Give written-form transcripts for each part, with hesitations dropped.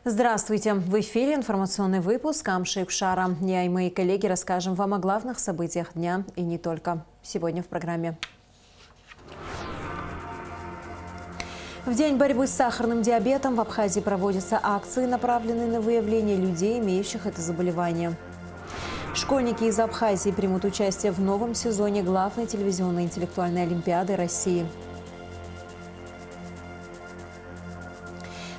Здравствуйте! В эфире информационный выпуск «Амши Пшара». Я и мои коллеги расскажем вам о главных событиях дня и не только. Сегодня в программе. В день борьбы с сахарным диабетом в Абхазии проводятся акции, направленные на выявление людей, имеющих это заболевание. Школьники из Абхазии примут участие в новом сезоне главной телевизионной интеллектуальной олимпиады России.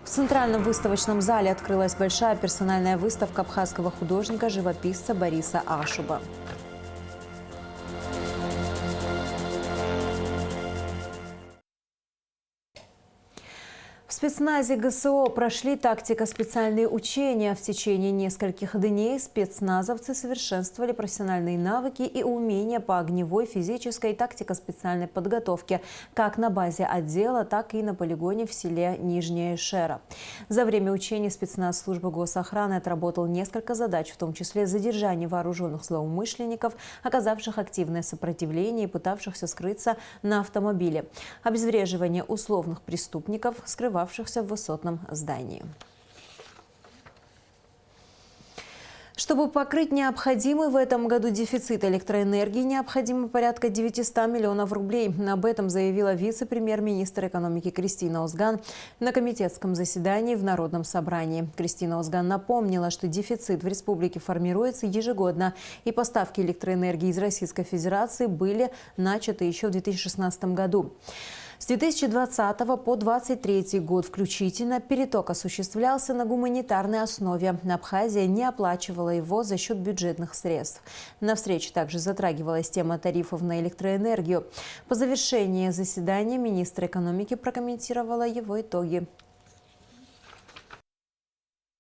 В Центральном выставочном зале открылась большая персональная выставка абхазского художника-живописца Бориса Ашуба. В спецназе ГСО прошли тактико-специальные учения. В течение нескольких дней спецназовцы совершенствовали профессиональные навыки и умения по огневой, физической и тактико-специальной подготовке как на базе отдела, так и на полигоне в селе Нижняя Шера. За время учений спецназ службы госохраны отработал несколько задач, в том числе задержание вооруженных злоумышленников, оказавших активное сопротивление и пытавшихся скрыться на автомобиле, обезвреживание условных преступников, скрывавшихся в высотном здании. Чтобы покрыть необходимый в этом году дефицит электроэнергии, необходимо порядка 900 миллионов рублей. Об этом заявила вице-премьер-министр экономики Кристина Озган на комитетском заседании в Народном собрании. Кристина Озган напомнила, что дефицит в республике формируется ежегодно, и поставки электроэнергии из Российской Федерации были начаты еще в 2016 году. С 2020 по 2023 год включительно переток осуществлялся на гуманитарной основе. Абхазия не оплачивала его за счет бюджетных средств. На встрече также затрагивалась тема тарифов на электроэнергию. По завершении заседания министр экономики прокомментировала его итоги.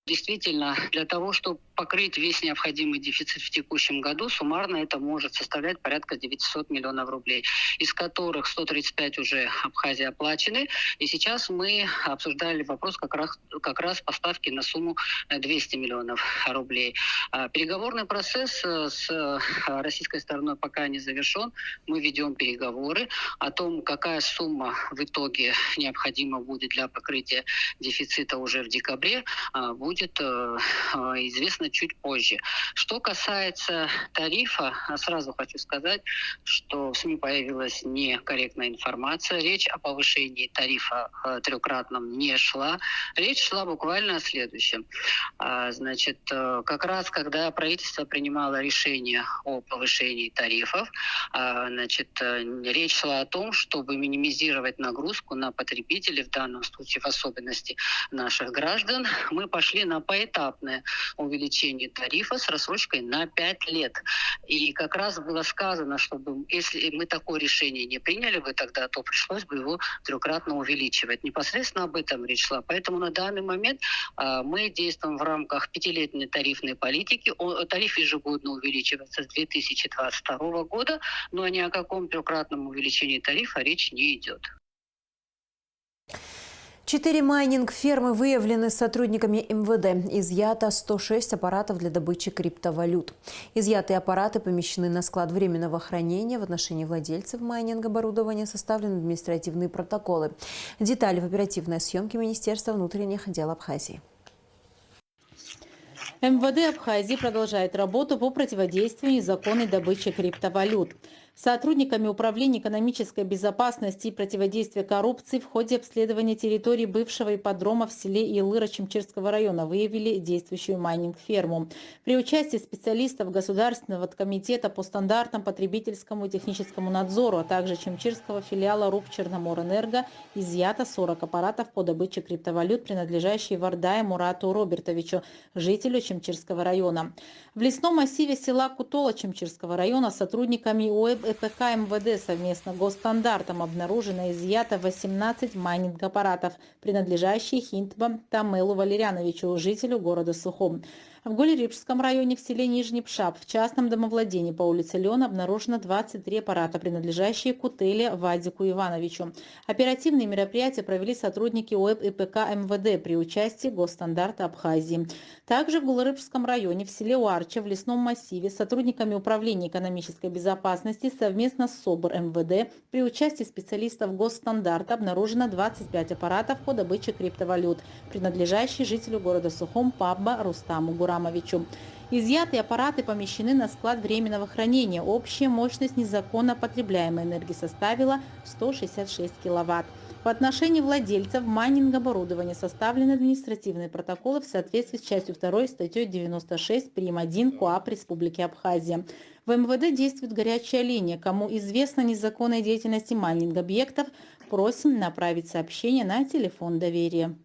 Действительно, для того, чтобы покрыть весь необходимый дефицит в текущем году, суммарно это может составлять порядка 900 миллионов рублей, из которых 135 уже Абхазии оплачены. И сейчас мы обсуждали вопрос как раз поставки на сумму 200 миллионов рублей. Переговорный процесс с российской стороной пока не завершен. Мы ведем переговоры о том, какая сумма в итоге необходима будет для покрытия дефицита уже в декабре, будет известно чуть позже. Что касается тарифа, сразу хочу сказать, что в СМИ появилась некорректная информация. Речь о повышении тарифа трехкратном не шла. Речь шла буквально о следующем. Значит, как раз когда правительство принимало решение о повышении тарифов, значит, речь шла о том, чтобы минимизировать нагрузку на потребителей, в данном случае в особенности наших граждан. Мы пошли на поэтапное увеличение тарифа с рассрочкой на 5 лет. И как раз было сказано, чтобы если мы такое решение не приняли бы тогда, то пришлось бы его трехкратно увеличивать. Непосредственно об этом речь шла. Поэтому на данный момент мы действуем в рамках пятилетней тарифной политики. Тариф ежегодно увеличивается с 2022 года, но ни о каком трехкратном увеличении тарифа речь не идет. 4 майнинг-фермы выявлены сотрудниками МВД. Изъято 106 аппаратов для добычи криптовалют. Изъятые аппараты помещены на склад временного хранения. В отношении владельцев майнинг-оборудования составлены административные протоколы. Детали в оперативной съемке Министерства внутренних дел Абхазии. МВД Абхазии продолжает работу по противодействию незаконной добыче криптовалют. Сотрудниками Управления экономической безопасности и противодействия коррупции в ходе обследования территории бывшего ипподрома в селе Елыра Чемчирского района выявили действующую майнинг-ферму. При участии специалистов Государственного комитета по стандартам потребительскому и техническому надзору, а также Чемчирского филиала РУП «Черноморэнерго» изъято 40 аппаратов по добыче криптовалют, принадлежащие Вардае Мурату Робертовичу, жителю Чемчирского района. В лесном массиве села Кутола Чемчирского района сотрудниками УЭБ ЭПК МВД совместно госстандартам обнаружено и изъято 18 майнинг-аппаратов, принадлежащие Хинтба Тамелу Валерьяновичу, жителю города Сухум. В Голерипском районе в селе Нижний Пшап в частном домовладении по улице Леона обнаружено 23 аппарата, принадлежащие Кутеле Вадику Ивановичу. Оперативные мероприятия провели сотрудники ОЭП и ПК МВД при участии Госстандарта Абхазии. Также в Голерипском районе в селе Уарча в лесном массиве с сотрудниками Управления экономической безопасности совместно с СОБР МВД при участии специалистов Госстандарта обнаружено 25 аппаратов по добыче криптовалют, принадлежащие жителю города Сухом Пабба Рустаму Гурамовичу. Изъятые аппараты помещены на склад временного хранения. Общая мощность незаконно потребляемой энергии составила 166 киловатт. В отношении владельцев майнинг-оборудования составлены административные протоколы в соответствии с частью 2 статьей 96 прим. 1 КоАП Республики Абхазия. В МВД действует горячая линия. Кому известна незаконная деятельность майнинг-объектов, просим направить сообщение на телефон доверия.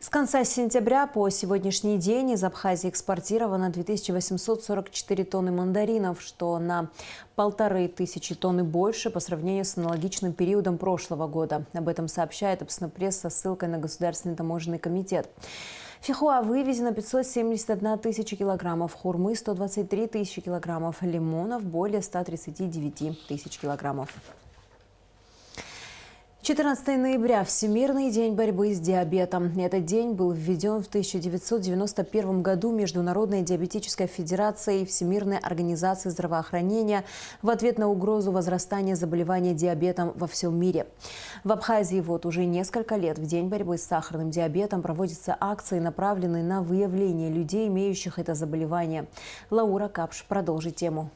С конца сентября по сегодняшний день из Абхазии экспортировано 2844 тонны мандаринов, что на 1500 тонн больше по сравнению с аналогичным периодом прошлого года. Об этом сообщает Апснопресс со ссылкой на Государственный таможенный комитет. Фихуа вывезено 571 тысяча килограммов, хурмы 123 тысячи килограммов, лимонов более 139 тысяч килограммов. 14 ноября – Всемирный день борьбы с диабетом. Этот день был введен в 1991 году Международной диабетической федерацией и Всемирной организацией здравоохранения в ответ на угрозу возрастания заболевания диабетом во всем мире. В Абхазии вот уже несколько лет в День борьбы с сахарным диабетом проводятся акции, направленные на выявление людей, имеющих это заболевание. Лаура Капш продолжит тему.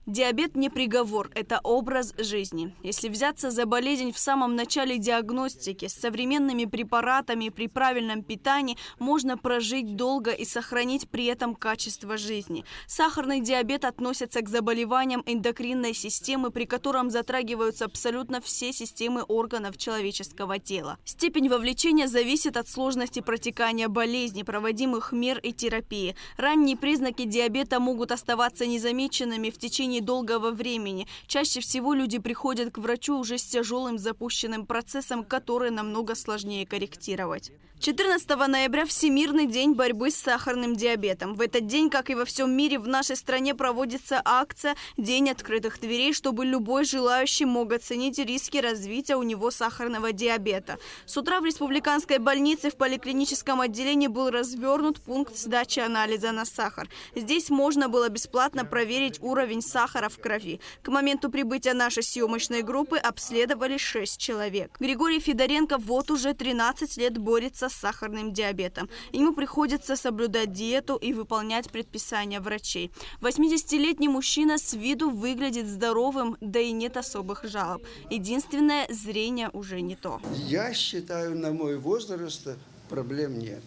Диабет не приговор, это образ жизни. Если взяться за болезнь в самом начале диагностики, с современными препаратами при правильном питании можно прожить долго и сохранить при этом качество жизни. Сахарный диабет относится к заболеваниям эндокринной системы, при котором затрагиваются абсолютно все системы органов человеческого тела. Степень вовлечения зависит от сложности протекания болезни, проводимых мер и терапии. Ранние признаки диабета могут оставаться незамеченными в течение долгого времени. Чаще всего люди приходят к врачу уже с тяжелым запущенным процессом, который намного сложнее корректировать. 14 ноября – Всемирный день борьбы с сахарным диабетом. В этот день, как и во всем мире, в нашей стране проводится акция «День открытых дверей», чтобы любой желающий мог оценить риски развития у него сахарного диабета. С утра в республиканской больнице в поликлиническом отделении был развернут пункт сдачи анализа на сахар. Здесь можно было бесплатно проверить уровень сахара в крови. К моменту прибытия нашей съемочной группы обследовали 6 человек. Григорий Федоренко вот уже 13 лет борется с сахарным диабетом. Ему приходится соблюдать диету и выполнять предписания врачей. 80-летний мужчина с виду выглядит здоровым, да и нет особых жалоб. Единственное, зрение уже не то. Я считаю, на мой возраст проблем нет.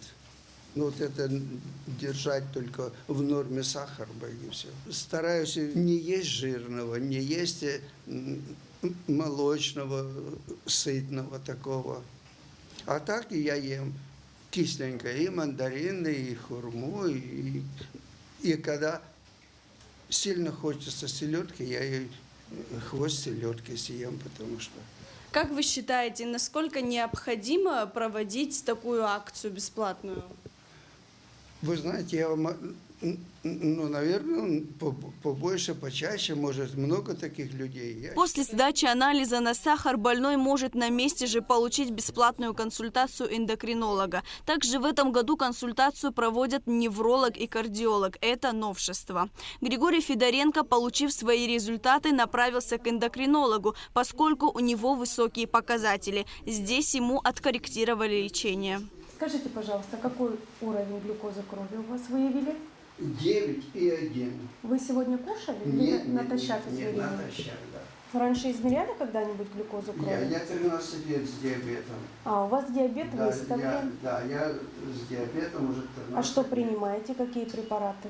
Ну, вот это держать только в норме сахар, и все. Стараюсь не есть жирного, не есть молочного, сытного такого. А так я ем кисленькое, и мандарины, и хурму, и когда сильно хочется селедки, я и хвост селедки съем, потому что... Как вы считаете, насколько необходимо проводить такую акцию бесплатную? Вы знаете, я вам, наверное, побольше, почаще, может, много таких людей. После сдачи анализа на сахар больной может на месте же получить бесплатную консультацию эндокринолога. Также в этом году консультацию проводят невролог и кардиолог. Это новшество. Григорий Федоренко, получив свои результаты, направился к эндокринологу, поскольку у него высокие показатели. Здесь ему откорректировали лечение. Скажите, пожалуйста, какой уровень глюкозы крови у вас выявили? 9,1. Вы сегодня кушали? Нет, или натощак измерили? натощак, да. Раньше измеряли когда-нибудь глюкозу крови? Я 13 лет с диабетом. А, у вас диабет выставлен? Я с диабетом уже 13 А что лет. принимаете? Какие препараты?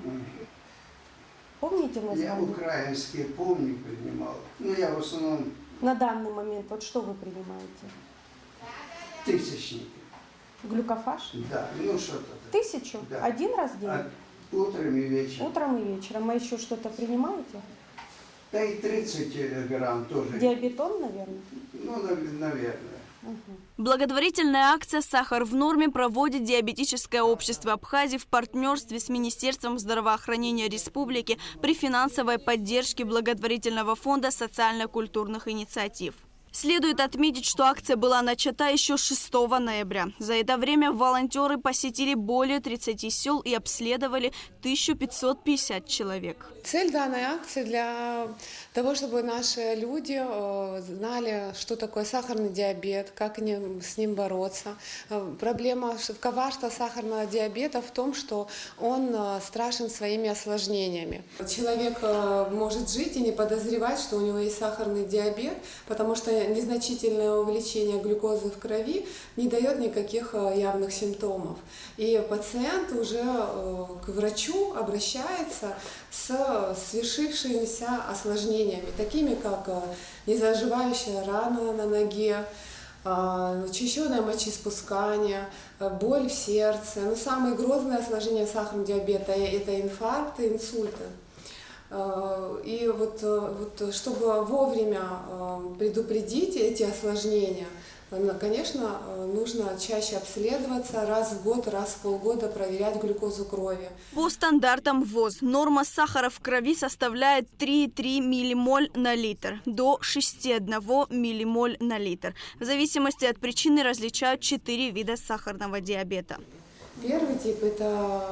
Помните название? Я украинские помню принимал. Но я в основном... На данный момент, вот что вы принимаете? Тысячники. Глюкофаж? Да, ну что-то. 1000? Да. Один раз в день? Утром и вечером. Утром и вечером. А еще что-то принимаете? Да и 30 грамм тоже. Диабетон, наверное? Ну, наверное. Благотворительная акция «Сахар в норме» проводит диабетическое общество Абхазии в партнерстве с Министерством здравоохранения республики при финансовой поддержке благотворительного фонда социально-культурных инициатив. Следует отметить, что акция была начата еще 6 ноября. За это время волонтеры посетили более 30 сел и обследовали 1550 человек. Цель данной акции для того, чтобы наши люди знали, что такое сахарный диабет, как с ним бороться. Проблема, коварство сахарного диабета в том, что он страшен своими осложнениями. Человек может жить и не подозревать, что у него есть сахарный диабет, потому что незначительное увеличение глюкозы в крови не дает никаких явных симптомов. И пациент уже к врачу обращается с свершившимися осложнениями, такими как незаживающая рана на ноге, учащенное мочеиспускание, боль в сердце. Но самые грозные осложнения сахарного диабета – это инфаркты, инсульты. И вот чтобы вовремя предупредить эти осложнения, конечно, нужно чаще обследоваться, раз в год, раз в полгода проверять глюкозу крови. По стандартам ВОЗ норма сахара в крови составляет 3,3 миллимоль на литр до 6,1 миллимоль на литр. В зависимости от причины различают 4 вида сахарного диабета. Первый тип – это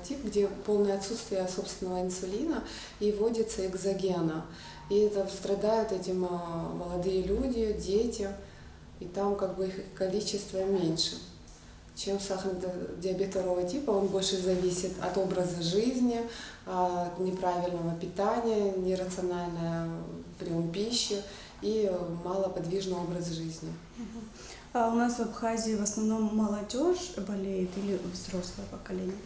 тип, где полное отсутствие собственного инсулина и вводится экзогена. И это страдают этим молодые люди, дети, и там как бы их количество меньше. Чем сахарный диабет второго типа, он больше зависит от образа жизни, от неправильного питания, нерациональный прием пищи и малоподвижный образ жизни. А у нас в Абхазии в основном молодежь болеет или взрослое поколение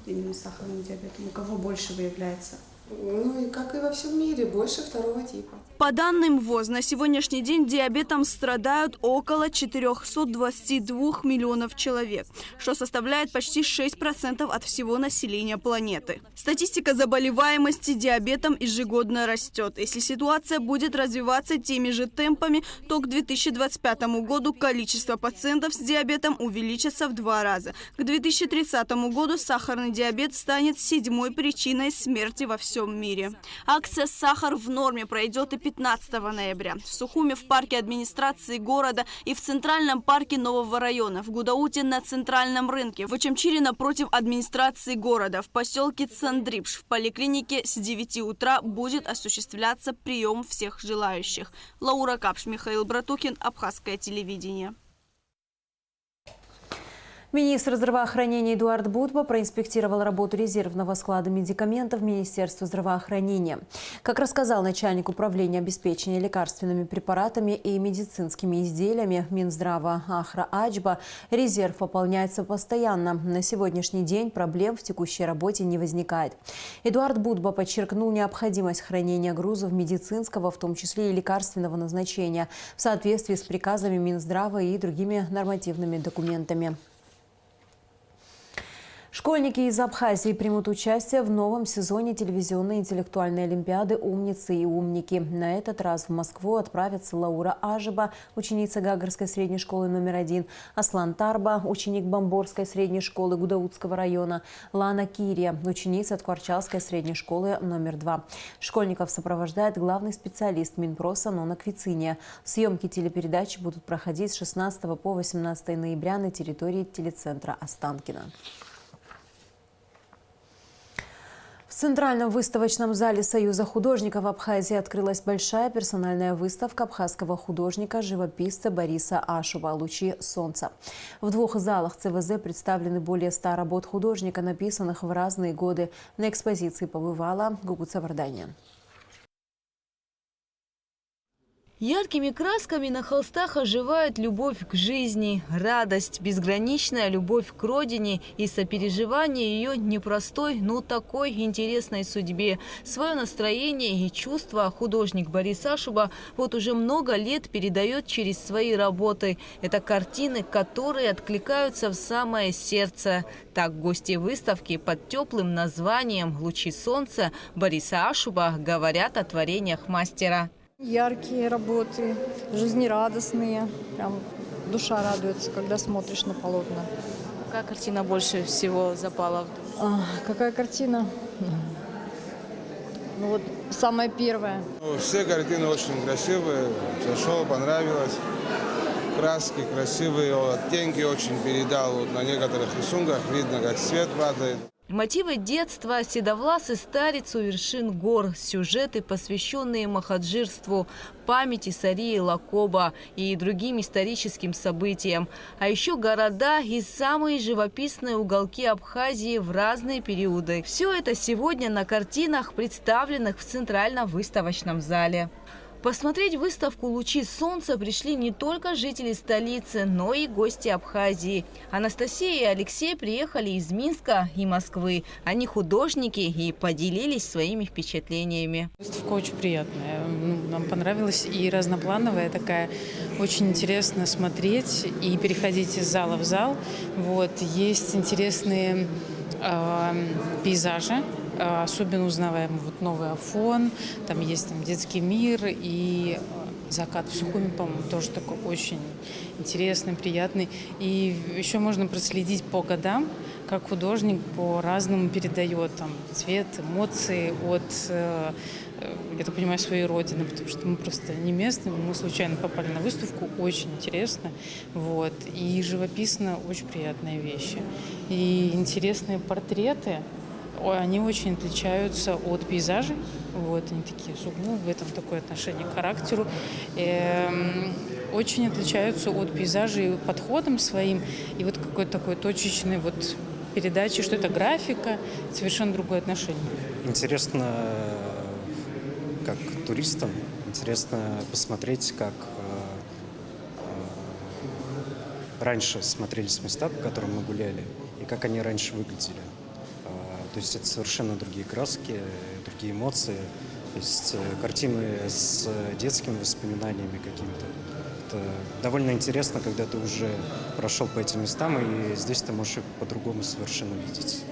именно сахарным диабетом? У кого больше выявляется? Ну и как и во всем мире, больше второго типа. По данным ВОЗ, на сегодняшний день диабетом страдают около 422 миллионов человек, что составляет почти 6% от всего населения планеты. Статистика заболеваемости диабетом ежегодно растет. Если ситуация будет развиваться теми же темпами, то к 2025 году количество пациентов с диабетом увеличится в 2 раза. К 2030 году сахарный диабет станет 7-й причиной смерти во всем мире. Акция «Сахар в норме» пройдет и 15 ноября. В Сухуме в парке администрации города и в Центральном парке Нового района, в Гудауте на Центральном рынке, в Очамчире напротив администрации города, в поселке Цандрипш, в поликлинике с 9 утра будет осуществляться прием всех желающих. Лаура Капш, Михаил Братухин, Абхазское телевидение. Министр здравоохранения Эдуард Будба проинспектировал работу резервного склада медикаментов Министерства здравоохранения. Как рассказал начальник управления обеспечения лекарственными препаратами и медицинскими изделиями Минздрава Ахра Аджба, резерв пополняется постоянно. На сегодняшний день проблем в текущей работе не возникает. Эдуард Будба подчеркнул необходимость хранения грузов медицинского, в том числе и лекарственного назначения, в соответствии с приказами Минздрава и другими нормативными документами. Школьники из Абхазии примут участие в новом сезоне телевизионной интеллектуальной олимпиады «Умницы и умники». На этот раз в Москву отправятся Лаура Ажиба, ученица Гагарской средней школы номер 1, Аслан Тарба, ученик Бамборской средней школы Гудаутского района, Лана Кирия, ученица Ткварчалской средней школы номер 2. Школьников сопровождает главный специалист Минпроса Нона Квициния. Съемки телепередачи будут проходить с 16 по 18 ноября на территории телецентра Останкино. В Центральном выставочном зале Союза художников Абхазии открылась большая персональная выставка абхазского художника-живописца Бориса Ашуба «Лучи солнца». В 2 залах ЦВЗ представлены более 100 работ художника, написанных в разные годы. На экспозиции побывала Гугуца Варданян. Яркими красками на холстах оживает любовь к жизни, радость, безграничная любовь к родине и сопереживание ее непростой, но такой интересной судьбе. Свое настроение и чувства художник Борис Ашуба вот уже много лет передает через свои работы. Это картины, которые откликаются в самое сердце. Так гости выставки под теплым названием «Лучи солнца» Бориса Ашуба говорят о творениях мастера. Яркие работы, жизнерадостные, прям душа радуется, когда смотришь на полотна. Какая картина больше всего запала в душу? Какая картина? Ну вот самая первая. Все картины очень красивые, зашел, понравилось. Краски красивые, оттенки очень передал. Вот на некоторых рисунках видно, как свет падает. Мотивы детства, седовласый старец у вершин гор, сюжеты, посвященные махаджирству, памяти Сарии Лакоба и другим историческим событиям. А еще города и самые живописные уголки Абхазии в разные периоды. Все это сегодня на картинах, представленных в Центральном выставочном зале. Посмотреть выставку «Лучи солнца» пришли не только жители столицы, но и гости Абхазии. Анастасия и Алексей приехали из Минска и Москвы. Они художники и поделились своими впечатлениями. Выставка очень приятная. Нам понравилась и разноплановая такая. Очень интересно смотреть и переходить из зала в зал. Вот. Есть интересные пейзажи. Особенно узнаваемый вот новый Афон, там есть детский мир и закат в Сухуми, по-моему, тоже такой очень интересный, приятный. И еще можно проследить по годам, как художник по-разному передает там цвет, эмоции от, я так понимаю, своей родины, потому что мы просто не местные, мы случайно попали на выставку, очень интересно, вот, и живописно очень приятные вещи. И интересные портреты. Они очень отличаются от пейзажей. Вот, они такие сугубо, в этом такое отношение к характеру. Очень отличаются от пейзажей подходом своим. И вот какой-то такой точечной вот передачи, что это графика, совершенно другое отношение. Интересно, как туристам, интересно посмотреть, как раньше смотрелись места, по которым мы гуляли, и как они раньше выглядели. То есть это совершенно другие краски, другие эмоции. То есть картины с детскими воспоминаниями какими-то. Это довольно интересно, когда ты уже прошел по этим местам, и здесь ты можешь их по-другому совершенно видеть.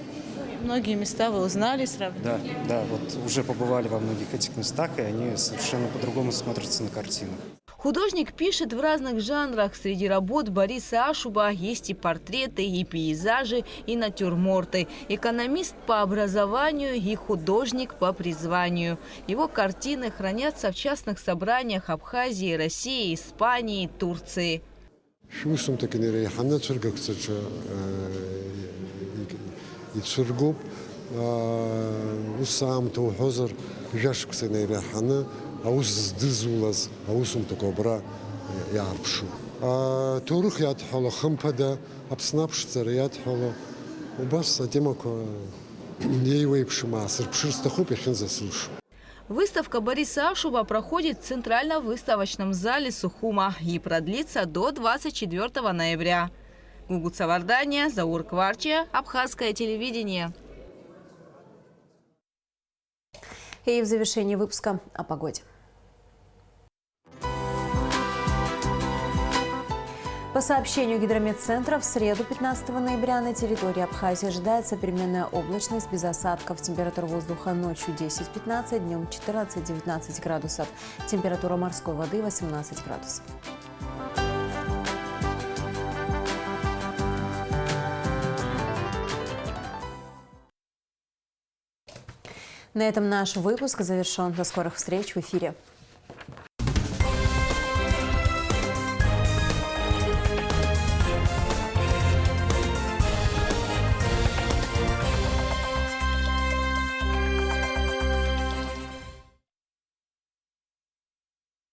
Многие места вы узнали сразу? Да, вот уже побывали во многих этих местах, и они совершенно по-другому смотрятся на картинах. Художник пишет в разных жанрах. Среди работ Бориса Ашуба есть и портреты, и пейзажи, и натюрморты. Экономист по образованию и художник по призванию. Его картины хранятся в частных собраниях Абхазии, России, Испании, Турции. أوس دزولز أوسم تكبرا يعرفشو تورخ ياتحلو خمبدا أبسنابش تريات حلو وبس أتيماكو يويبش معصر بشرستخوب يخنز سلوش. Выставка Бориса Ашуба проходит в Центральном выставочном зале Сухума и продлится до 24 ноября. Гугут Савардания, Заур Кварчия, Абхазское телевидение. И в завершении выпуска о погоде. По сообщению гидрометцентра, в среду 15 ноября на территории Абхазии ожидается переменная облачность без осадков. Температура воздуха ночью 10-15, днем 14-19 градусов. Температура морской воды 18 градусов. На этом наш выпуск завершен. До скорых встреч в эфире.